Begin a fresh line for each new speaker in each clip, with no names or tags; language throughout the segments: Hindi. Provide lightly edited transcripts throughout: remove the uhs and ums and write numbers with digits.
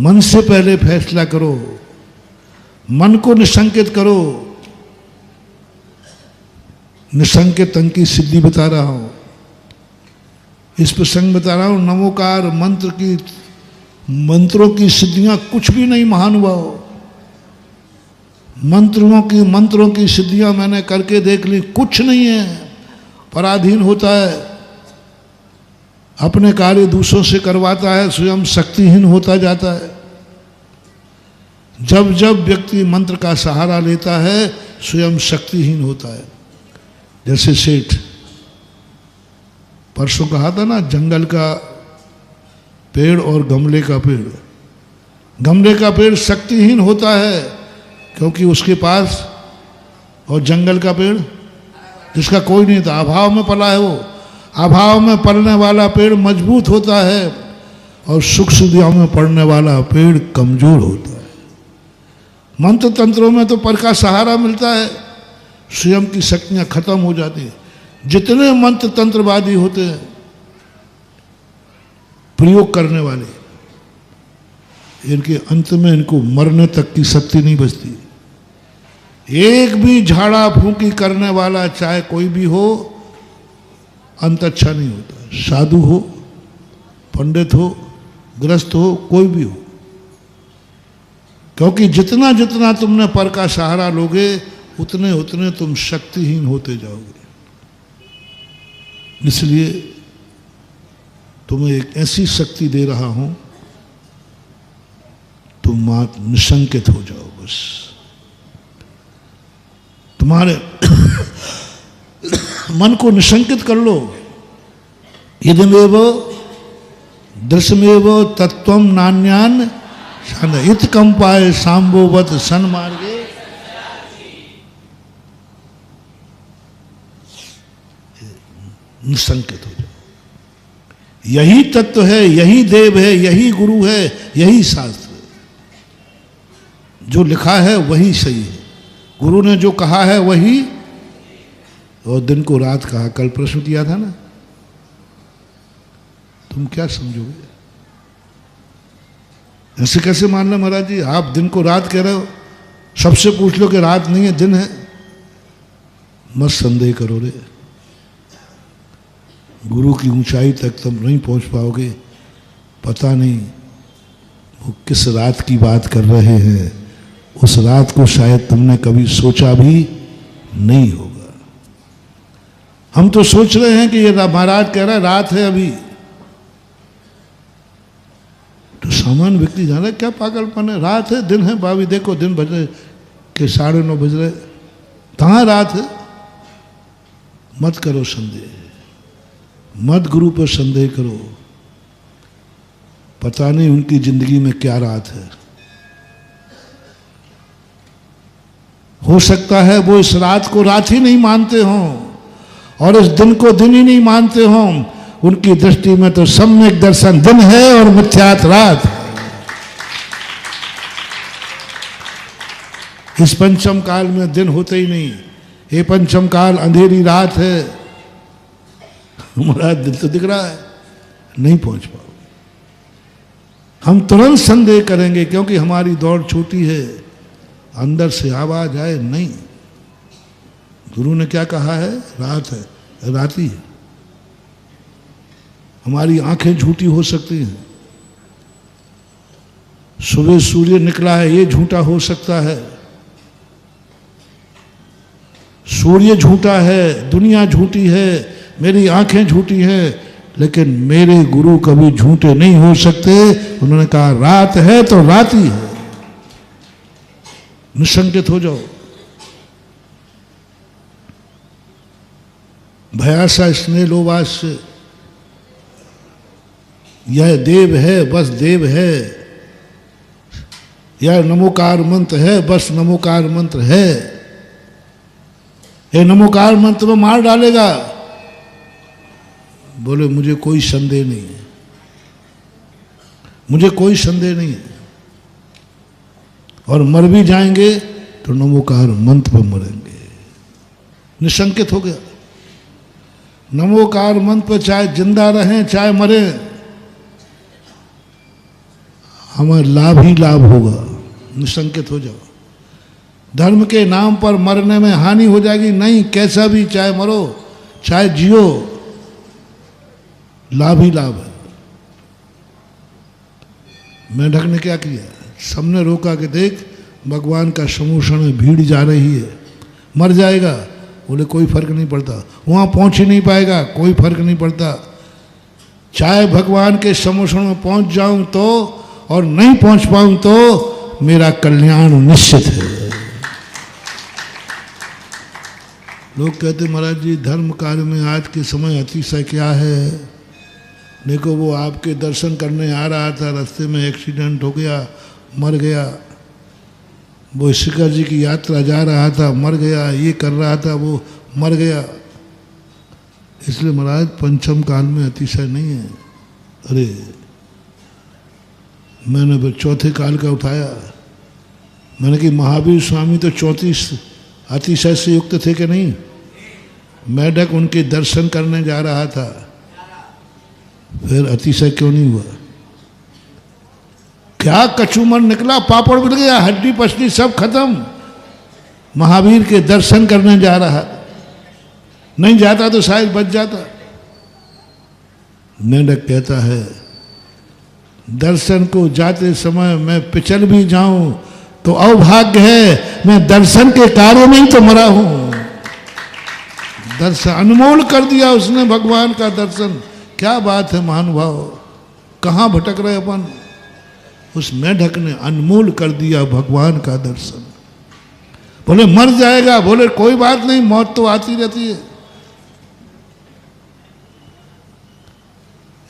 मन से पहले फैसला करो, मन को निशंकित करो। निशंकित अंग की सिद्धि बता रहा हूं, इस प्रसंग बता रहा हूं। नमोकार मंत्रों की सिद्धियां कुछ भी नहीं महानुभाव। मंत्रों की सिद्धियां मैंने करके देख ली, कुछ नहीं है, पराधीन होता है, अपने कार्य दूसरों से करवाता है, स्वयं शक्तिहीन होता जाता है। जब जब व्यक्ति मंत्र का सहारा लेता है स्वयं शक्तिहीन होता है। जैसे सेठ परसों कहा था ना, जंगल का पेड़ और गमले का पेड़। गमले का पेड़ शक्तिहीन होता है क्योंकि उसके पास, और जंगल का पेड़ जिसका कोई नहीं था, अभाव में पला है। वो अभाव में पलने वाला पेड़ मजबूत होता है और सुख सुविधाओं में पड़ने वाला पेड़ कमजोर होता है। मंत्र तंत्रों में तो पर का सहारा मिलता है, स्वयं की शक्तियां खत्म हो जाती हैं। जितने मंत्र तंत्रवादी होते हैं प्रयोग करने वाले, इनके अंत में इनको मरने तक की शक्ति नहीं बचती। एक भी झाड़ा फूंकी करने वाला चाहे कोई भी हो, अंत अच्छा नहीं होता। साधु हो, पंडित हो, गृहस्थ हो, कोई भी हो, क्योंकि जितना जितना तुमने पर का सहारा लोगे उतने उतने तुम शक्तिहीन होते जाओगे। इसलिए तुम्हें एक ऐसी शक्ति दे रहा हूं, तुम निशंकित हो जाओ। बस तुम्हारे मन को निशंकित कर लो। इदमेव दृश्यमेव तत्वम नान्यान इत कंपाए सांबोवत सन्मार्गे। निशंकित हो जाओ। यही तत्व है, यही देव है, यही गुरु है, यही शास्त्र है। जो लिखा है वही सही है, गुरु ने जो कहा है वही। और दिन को रात कहा, कल प्रश्न किया था ना, तुम क्या समझोगे? ऐसे कैसे मान लो महाराज जी, आप दिन को रात कह रहे हो, सबसे पूछ लो कि रात नहीं है दिन है। मत संदेह करो रे, गुरु की ऊंचाई तक तुम नहीं पहुंच पाओगे। पता नहीं वो किस रात की बात कर रहे हैं, उस रात को शायद तुमने कभी सोचा भी नहीं होगा। हम तो सोच रहे हैं कि ये महाराज कह रहा है रात है अभी, तो सामान्य व्यक्ति जाना क्या पागलपन है। रात है दिन है, भाभी देखो दिन बजे के 9:30 बज रहे, कहाँ रात है। मत करो संदेह, मत गुरु पर संदेह करो। पता नहीं उनकी जिंदगी में क्या रात है। हो सकता है वो इस रात को रात ही नहीं मानते हों और इस दिन को दिन ही नहीं मानते हों। उनकी दृष्टि में तो सम्यक दर्शन दिन है और मिथ्यात रात है। इस पंचम काल में दिन होते ही नहीं, ये पंचम काल अंधेरी रात है। हमारा दिल तो दिख रहा है, नहीं पहुंच पाओगे। हम तुरंत संदेह करेंगे क्योंकि हमारी दौड़ छोटी है, अंदर से आवाज आए नहीं। गुरु ने क्या कहा है, रात है, रात ही है। हमारी आंखें झूठी हो सकती हैं, सुबह सूर्य निकला है ये झूठा हो सकता है, सूर्य झूठा है, दुनिया झूठी है, मेरी आंखें झूठी हैं, लेकिन मेरे गुरु कभी झूठे नहीं हो सकते। उन्होंने कहा रात है तो रात ही है। निशंकित हो जाओ। भयासा स्नेह लोवास, यह देव है बस देव है, यह नमोकार मंत्र है बस नमोकार मंत्र है। ये नमोकार मंत्र में मार डालेगा। बोले मुझे कोई संदेह नहीं है, मुझे कोई संदेह नहीं है। और मर भी जाएंगे तो नमोकार मंत्र पर मरेंगे। निशंकित हो गया। नमोकार मंत्र पर चाहे जिंदा रहें चाहे मरे, हमें लाभ ही लाभ होगा, निसंकित हो जाओ। धर्म के नाम पर मरने में हानि हो जाएगी नहीं, कैसा भी चाहे मरो चाहे जियो, लाभ ही लाभ है। मेंढक ने क्या किया, सबने रोका कि देख भगवान का समूषण में भीड़ जा रही है, मर जाएगा। बोले कोई फर्क नहीं पड़ता, वहां पहुंच ही नहीं पाएगा, कोई फर्क नहीं पड़ता, चाहे भगवान के समूषण में पहुंच जाऊं तो और नहीं पहुंच पाऊं तो मेरा कल्याण निश्चित है। लोग कहते महाराज जी धर्म कार्य में आज के समय अतिशय क्या है। देखो वो आपके दर्शन करने आ रहा था, रास्ते में एक्सीडेंट हो गया, मर गया। वो शिखर जी की यात्रा जा रहा था, मर गया। ये कर रहा था, वो मर गया। इसलिए महाराज पंचम काल में अतिशय नहीं है। अरे मैंने फिर चौथे काल का उठाया। मैंने कि महावीर स्वामी तो 34 अतिशय से युक्त थे कि नहीं। मेढक उनके दर्शन करने जा रहा था, फिर अतिशय क्यों नहीं हुआ। क्या कचूमर निकला, पापड़ बिल गया, हड्डी पसली सब खत्म। महावीर के दर्शन करने जा रहा, नहीं जाता तो शायद बच जाता। मेढक कहता है दर्शन को जाते समय मैं पिछल भी जाऊं तो अभाग्य है, मैं दर्शन के कार्य में ही तो मरा हूं। दर्शन अनमोल कर दिया उसने, भगवान का दर्शन। क्या बात है महानुभाव, कहाँ भटक रहे अपन। उस मेढक ने अनमोल कर दिया भगवान का दर्शन। बोले मर जाएगा, बोले कोई बात नहीं, मौत तो आती रहती है।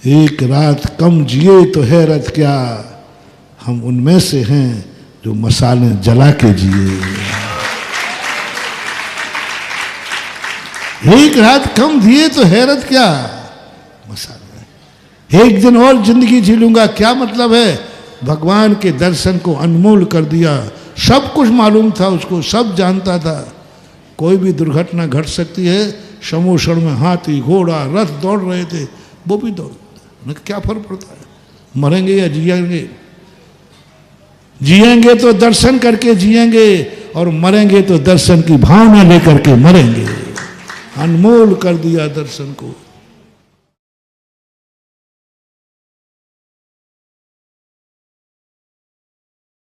एक रात कम जिए तो हैरत क्या, हम उनमें से हैं जो मसाले जला के जिए। एक रात कम दिए तो हैरत क्या, मसाले। एक दिन और जिंदगी जी लूंगा, क्या मतलब है। भगवान के दर्शन को अनमोल कर दिया। सब कुछ मालूम था उसको, सब जानता था कोई भी दुर्घटना घट सकती है। समूषण में हाथी घोड़ा रथ दौड़ रहे थे, वो भी दौड़, क्या फर्क पड़ता है। मरेंगे या जिएंगे, जिएंगे तो दर्शन करके जिएंगे और मरेंगे तो दर्शन की भावना लेकर के मरेंगे। अनमोल कर दिया दर्शन को।